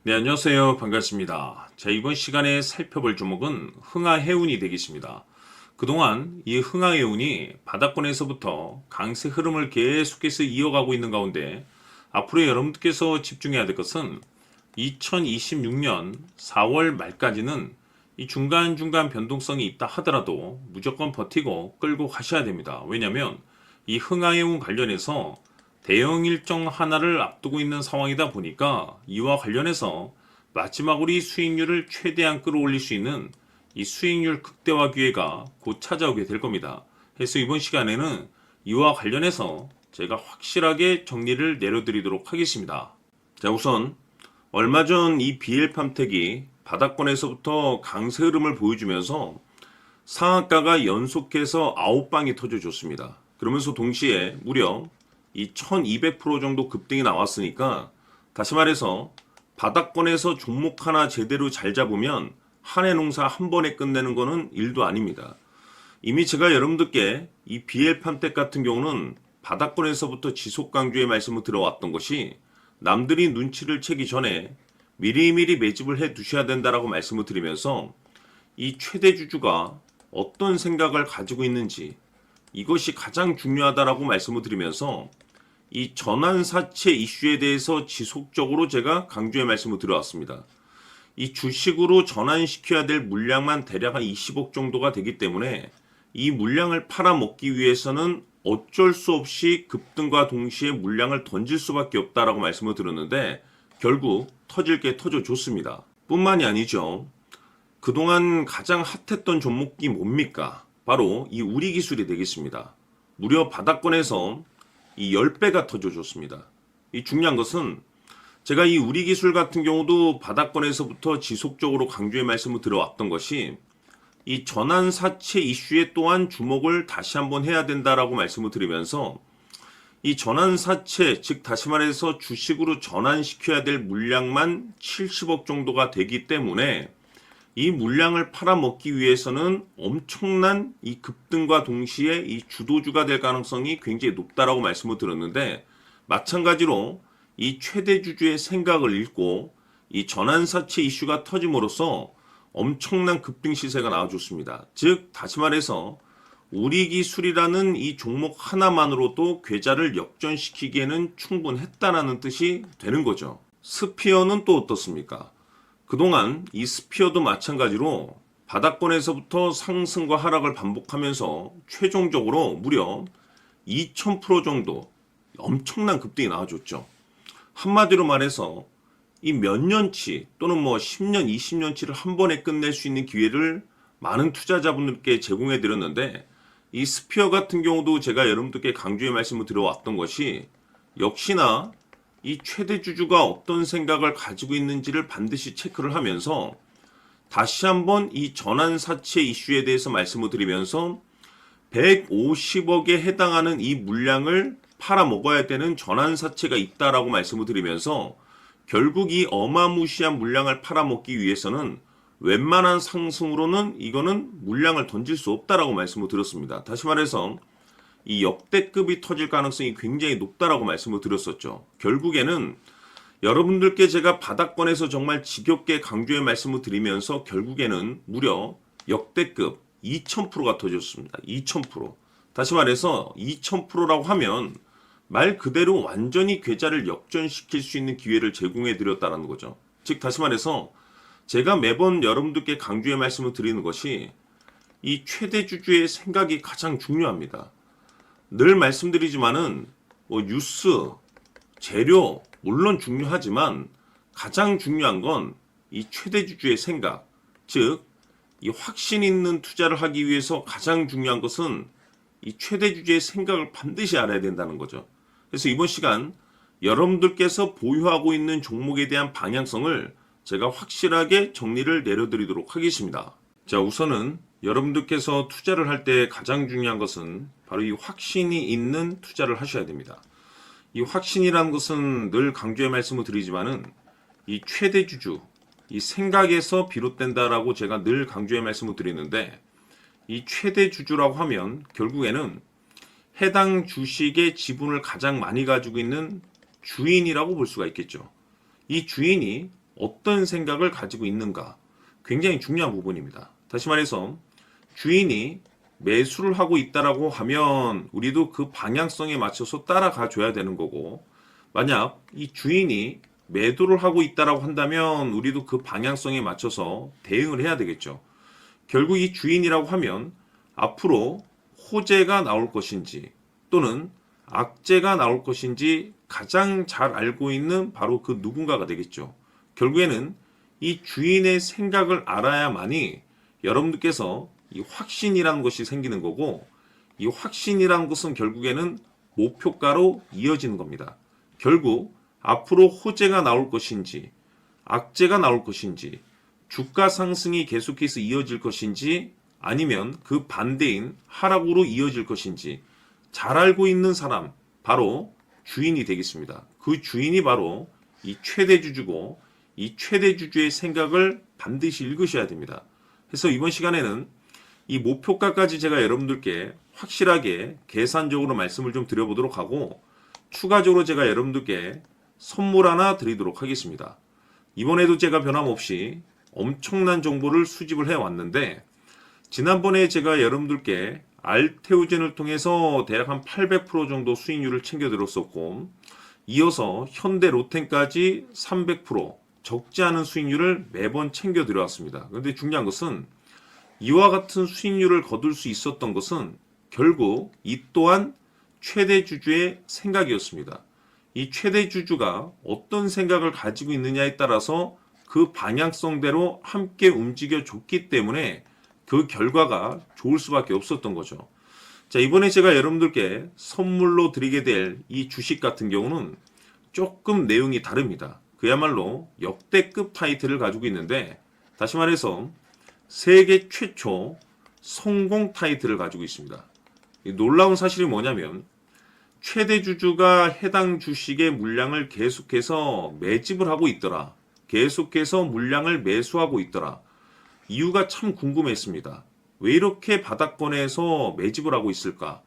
네, 안녕하세요. 반갑습니다. 자, 이번 시간에 살펴볼 종목은 흥하해운이 되겠습니다. 그동안 이 흥하해운이 바닥권에서부터 강세 흐름을 계속해서 이어가고 있는 가운데 앞으로 여러분들께서 집중해야 될 것은 2026년 4월 말까지는 이 중간중간 변동성이 있다 하더라도 무조건 버티고 끌고 가셔야 됩니다. 왜냐하면 이 흥하해운 관련해서 대형 일정 하나를 앞두고 있는 상황이다 보니까 이와 관련해서 마지막으로 이 수익률을 최대한 끌어올릴 수 있는 이 수익률 극대화 기회가 곧 찾아오게 될 겁니다. 그래서 이번 시간에는 이와 관련해서 제가 확실하게 정리를 내려드리도록 하겠습니다. 자, 우선 얼마 전 이 BL팜텍이 바닥권에서부터 강세 흐름을 보여주면서 상한가가 연속해서 9방이 터져줬습니다. 그러면서 동시에 무려 이 1200% 정도 급등이 나왔으니까 다시 말해서 바닥권에서 종목 하나 제대로 잘 잡으면 한 해 농사 한 번에 끝내는 거는 일도 아닙니다. 이미 제가 여러분들께 이 BL팜텍 같은 경우는 바닥권에서부터 지속 강조의 말씀을 들어왔던 것이 남들이 눈치를 채기 전에 미리미리 매집을 해 두셔야 된다라고 말씀을 드리면서 이 최대 주주가 어떤 생각을 가지고 있는지 이것이 가장 중요하다라고 말씀을 드리면서 이 전환사채 이슈에 대해서 지속적으로 제가 강조의 말씀을 드려왔습니다. 이 주식으로 전환시켜야 될 물량만 대략 한 20억 정도가 되기 때문에 이 물량을 팔아먹기 위해서는 어쩔 수 없이 급등과 동시에 물량을 던질 수밖에 없다라고 말씀을 드렸는데 결국 터질 게 터져줬습니다. 뿐만이 아니죠. 그동안 가장 핫했던 종목이 뭡니까? 바로 이 우리기술이 되겠습니다. 무려 바닥권에서 이 10배가 터져줬습니다. 이 중요한 것은 제가 이 우리기술 같은 경우도 바닥권에서부터 지속적으로 강조의 말씀을 들어왔던 것이 이 전환사채 이슈에 또한 주목을 다시 한번 해야 된다라고 말씀을 드리면서 이 전환사채, 즉 다시 말해서 주식으로 전환시켜야 될 물량만 70억 정도가 되기 때문에 이 물량을 팔아먹기 위해서는 엄청난 이 급등과 동시에 이 주도주가 될 가능성이 굉장히 높다라고 말씀을 드렸는데 마찬가지로 이 최대 주주의 생각을 읽고 이 전환사채 이슈가 터짐으로써 엄청난 급등 시세가 나와줬습니다. 즉 다시 말해서 우리기술이라는 이 종목 하나만으로도 계좌를 역전시키기에는 충분했다라는 뜻이 되는 거죠. 스피어는 또 어떻습니까? 그동안 이 스피어도 마찬가지로 바닥권에서부터 상승과 하락을 반복하면서 최종적으로 무려 2000% 정도 엄청난 급등이 나와줬죠. 한마디로 말해서 이 몇 년치 또는 뭐 10년, 20년치를 한 번에 끝낼 수 있는 기회를 많은 투자자분들께 제공해 드렸는데 이 스피어 같은 경우도 제가 여러분들께 강조의 말씀을 드려왔던 것이 역시나 이 최대 주주가 어떤 생각을 가지고 있는지를 반드시 체크를 하면서 다시 한번 이 전환사채 이슈에 대해서 말씀을 드리면서 150억에 해당하는 이 물량을 팔아먹어야 되는 전환사채가 있다라고 말씀을 드리면서 결국 이 어마무시한 물량을 팔아먹기 위해서는 웬만한 상승으로는 이거는 물량을 던질 수 없다라고 말씀을 드렸습니다. 다시 말해서 이 역대급이 터질 가능성이 굉장히 높다라고 말씀을 드렸었죠. 결국에는 여러분들께 제가 바닥권에서 정말 지겹게 강조의 말씀을 드리면서 결국에는 무려 역대급 2000%가 터졌습니다. 2000%. 다시 말해서 2000%라고 하면 말 그대로 완전히 계좌를 역전시킬 수 있는 기회를 제공해 드렸다는 거죠. 즉 다시 말해서 제가 매번 여러분들께 강조의 말씀을 드리는 것이 이 최대 주주의 생각이 가장 중요합니다. 늘 말씀드리지만은 뭐 뉴스, 재료 물론 중요하지만 가장 중요한 건 이 최대 주주의 생각, 즉 이 확신 있는 투자를 하기 위해서 가장 중요한 것은 이 최대 주주의 생각을 반드시 알아야 된다는 거죠. 그래서 이번 시간 여러분들께서 보유하고 있는 종목에 대한 방향성을 제가 확실하게 정리를 내려드리도록 하겠습니다. 자, 우선은 여러분들께서 투자를 할 때 가장 중요한 것은 바로 이 확신이 있는 투자를 하셔야 됩니다. 이 확신이라는 것은 늘 강조의 말씀을 드리지만은 이 최대 주주, 이 생각에서 비롯된다라고 제가 늘 강조의 말씀을 드리는데 이 최대 주주라고 하면 결국에는 해당 주식의 지분을 가장 많이 가지고 있는 주인이라고 볼 수가 있겠죠. 이 주인이 어떤 생각을 가지고 있는가 굉장히 중요한 부분입니다. 다시 말해서 주인이 매수를 하고 있다라고 하면 우리도 그 방향성에 맞춰서 따라가 줘야 되는 거고, 만약 이 주인이 매도를 하고 있다라고 한다면 우리도 그 방향성에 맞춰서 대응을 해야 되겠죠. 결국 이 주인이라고 하면 앞으로 호재가 나올 것인지 또는 악재가 나올 것인지 가장 잘 알고 있는 바로 그 누군가가 되겠죠. 결국에는 이 주인의 생각을 알아야만이 여러분들께서 이 확신이라는 것이 생기는 거고, 이 확신이라는 것은 결국에는 목표가로 이어지는 겁니다. 결국 앞으로 호재가 나올 것인지 악재가 나올 것인지 주가 상승이 계속해서 이어질 것인지 아니면 그 반대인 하락으로 이어질 것인지 잘 알고 있는 사람, 바로 주인이 되겠습니다. 그 주인이 바로 이 최대주주고, 이 최대주주의 생각을 반드시 읽으셔야 됩니다. 그래서 이번 시간에는 이 목표가까지 제가 여러분들께 확실하게 계산적으로 말씀을 좀 드려보도록 하고, 추가적으로 제가 여러분들께 선물 하나 드리도록 하겠습니다. 이번에도 제가 변함없이 엄청난 정보를 수집을 해왔는데, 지난번에 제가 여러분들께 알테오젠을 통해서 대략 한 800% 정도 수익률을 챙겨드렸었고, 이어서 현대 로템까지 300% 적지 않은 수익률을 매번 챙겨드려왔습니다. 그런데 중요한 것은 이와 같은 수익률을 거둘 수 있었던 것은 결국 이 또한 최대주주의 생각이었습니다. 이 최대주주가 어떤 생각을 가지고 있느냐에 따라서 그 방향성대로 함께 움직여 줬기 때문에 그 결과가 좋을 수밖에 없었던 거죠. 자, 이번에 제가 여러분들께 선물로 드리게 될 이 주식 같은 경우는 조금 내용이 다릅니다. 그야말로 역대급 타이틀을 가지고 있는데, 다시 말해서 세계 최초 성공 타이틀을 가지고 있습니다. 놀라운 사실이 뭐냐면 최대주주가 해당 주식의 물량을 계속해서 매집을 하고 있더라. 계속해서 물량을 매수하고 있더라. 이유가 참 궁금했습니다. 왜 이렇게 바닥권에서 매집을 하고 있을까?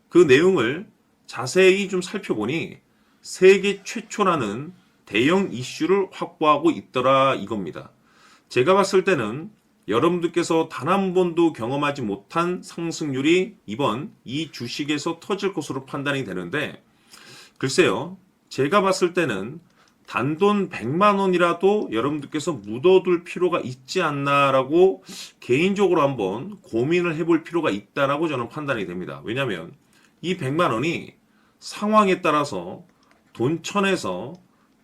그 내용을 자세히 좀 살펴보니 세계 최초라는 대형 이슈를 확보하고 있더라 이겁니다. 제가 봤을 때는 여러분들께서 단 한 번도 경험하지 못한 상승률이 이번 이 주식에서 터질 것으로 판단이 되는데, 글쎄요, 제가 봤을 때는 단돈 100만 원이라도 여러분들께서 묻어둘 필요가 있지 않나라고 개인적으로 한번 고민을 해볼 필요가 있다라고 저는 판단이 됩니다. 왜냐하면 이 100만 원이 상황에 따라서 돈천에서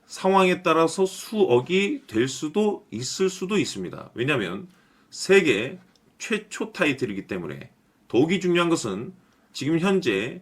상황에 따라서 수억이 될 수도 있을 수도 있습니다. 왜냐하면 세계 최초 타이틀이기 때문에. 더욱이 중요한 것은 지금 현재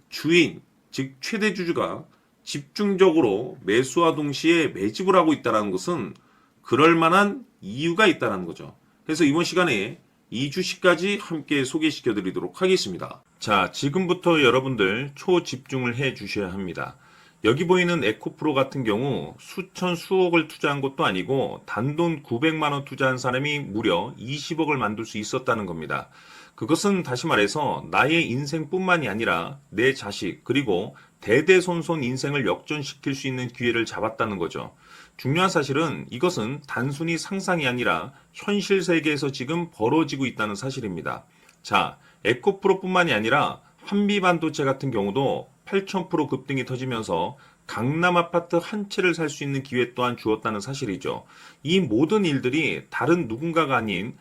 주인, 즉 최대 주주가 집중적으로 매수와 동시에 매집을 하고 있다는 것은 그럴 만한 이유가 있다는 거죠. 그래서 이번 시간에 이 주식까지 함께 소개시켜 드리도록 하겠습니다. 자, 지금부터 여러분들 초집중을 해 주셔야 합니다. 여기 보이는 에코프로 같은 경우 수천 수억을 투자한 것도 아니고 단돈 900만 원 투자한 사람이 무려 20억을 만들 수 있었다는 겁니다. 그것은 다시 말해서 나의 인생뿐만이 아니라 내 자식 그리고 대대손손 인생을 역전시킬 수 있는 기회를 잡았다는 거죠. 중요한 사실은 이것은 단순히 상상이 아니라 현실 세계에서 지금 벌어지고 있다는 사실입니다. 자, 에코프로뿐만이 아니라 한미반도체 같은 경우도 8,000% 급등이 터지면서 강남 아파트 한 채를 살 수 있는 기회 또한 주었다는 사실이죠. 이 모든 일들이 다른 누군가가 아닌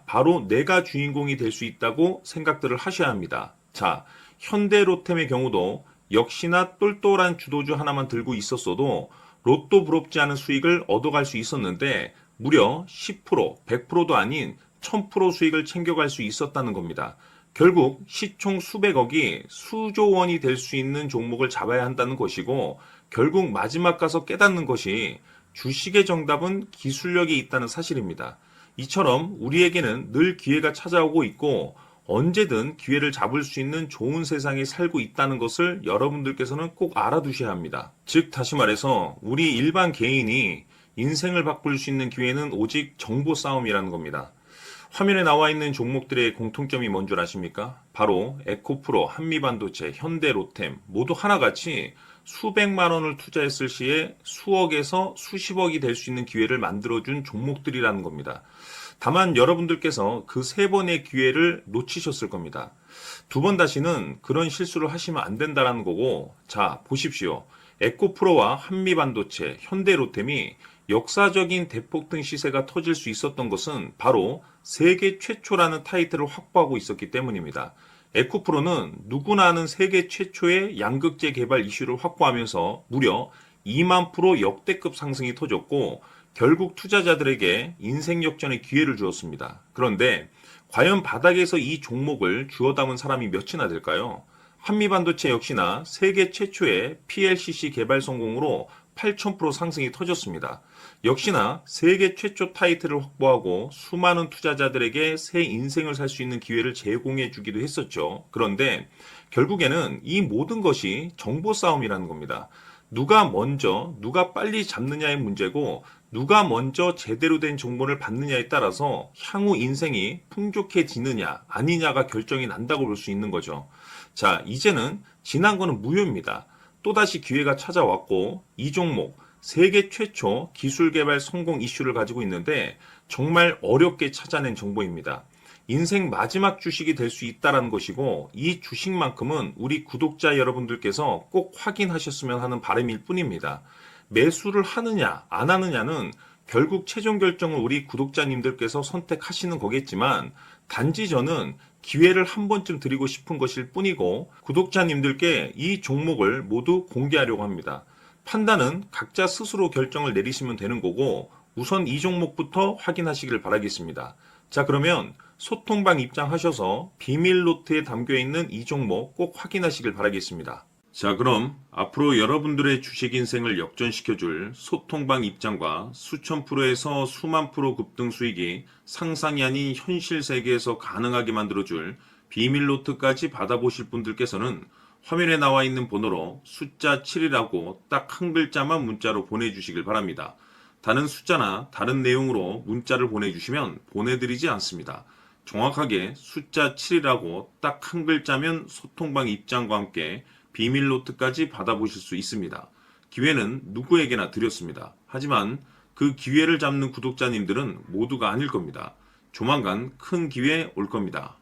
바로 내가 주인공이 될 수 있다고 생각들을 하셔야 합니다. 자, 현대로템의 경우도 역시나 똘똘한 주도주 하나만 들고 있었어도 로또 부럽지 않은 수익을 얻어갈 수 있었는데 무려 10%, 100%도 아닌 1000% 수익을 챙겨갈 수 있었다는 겁니다. 결국 시총 수백억이 수조 원이 될 수 있는 종목을 잡아야 한다는 것이고, 결국 마지막 가서 깨닫는 것이 주식의 정답은 기술력이 있다는 사실입니다. 이처럼 우리에게는 늘 기회가 찾아오고 있고 언제든 기회를 잡을 수 있는 좋은 세상에 살고 있다는 것을 여러분들께서는 꼭 알아두셔야 합니다. 즉 다시 말해서 우리 일반 개인이 인생을 바꿀 수 있는 기회는 오직 정보 싸움이라는 겁니다. 화면에 나와 있는 종목들의 공통점이 뭔 줄 아십니까? 바로 에코프로, 한미반도체, 현대로템 모두 하나같이 수백만 원을 투자했을 시에 수억에서 수십억이 될 수 있는 기회를 만들어준 종목들이라는 겁니다. 다만 여러분들께서 그 세 번의 기회를 놓치셨을 겁니다. 두 번 다시는 그런 실수를 하시면 안 된다라는 거고, 자, 보십시오. 에코프로와 한미반도체, 현대로템이 역사적인 대폭등 시세가 터질 수 있었던 것은 바로 세계 최초라는 타이틀을 확보하고 있었기 때문입니다. 에코프로는 누구나 아는 세계 최초의 양극재 개발 이슈를 확보하면서 무려 2만 프로 역대급 상승이 터졌고, 결국 투자자들에게 인생 역전의 기회를 주었습니다. 그런데 과연 바닥에서 이 종목을 주워 담은 사람이 몇이나 될까요? 한미반도체 역시나 세계 최초의 PLCC 개발 성공으로 8,000% 상승이 터졌습니다. 역시나 세계 최초 타이틀을 확보하고 수많은 투자자들에게 새 인생을 살 수 있는 기회를 제공해 주기도 했었죠. 그런데 결국에는 이 모든 것이 정보 싸움이라는 겁니다. 누가 먼저, 누가 빨리 잡느냐의 문제고, 누가 먼저 제대로 된 정보를 받느냐에 따라서 향후 인생이 풍족해지느냐, 아니냐가 결정이 난다고 볼 수 있는 거죠. 자, 이제는 지난 거는 무효입니다. 또다시 기회가 찾아왔고, 이 종목, 세계 최초 기술 개발 성공 이슈를 가지고 있는데, 정말 어렵게 찾아낸 정보입니다. 인생 마지막 주식이 될 수 있다는 것이고, 이 주식만큼은 우리 구독자 여러분들께서 꼭 확인하셨으면 하는 바람일 뿐입니다. 매수를 하느냐 안 하느냐는 결국 최종 결정을 우리 구독자님들께서 선택하시는 거겠지만, 단지 저는 기회를 한 번쯤 드리고 싶은 것일 뿐이고, 구독자님들께 이 종목을 모두 공개하려고 합니다. 판단은 각자 스스로 결정을 내리시면 되는 거고, 우선 이 종목부터 확인하시길 바라겠습니다. 자, 그러면 소통방 입장하셔서 비밀 노트에 담겨있는 이 종목 꼭 확인하시길 바라겠습니다. 자, 그럼 앞으로 여러분들의 주식 인생을 역전시켜줄 소통방 입장과 수천 프로에서 수만 프로 급등 수익이 상상이 아닌 현실 세계에서 가능하게 만들어줄 비밀 노트까지 받아보실 분들께서는 화면에 나와 있는 번호로 숫자 7이라고 딱 한 글자만 문자로 보내주시길 바랍니다. 다른 숫자나 다른 내용으로 문자를 보내주시면 보내드리지 않습니다. 정확하게 숫자 7이라고 딱 한 글자면 소통방 입장과 함께 비밀 노트까지 받아보실 수 있습니다. 기회는 누구에게나 드렸습니다. 하지만 그 기회를 잡는 구독자님들은 모두가 아닐 겁니다. 조만간 큰 기회 올 겁니다.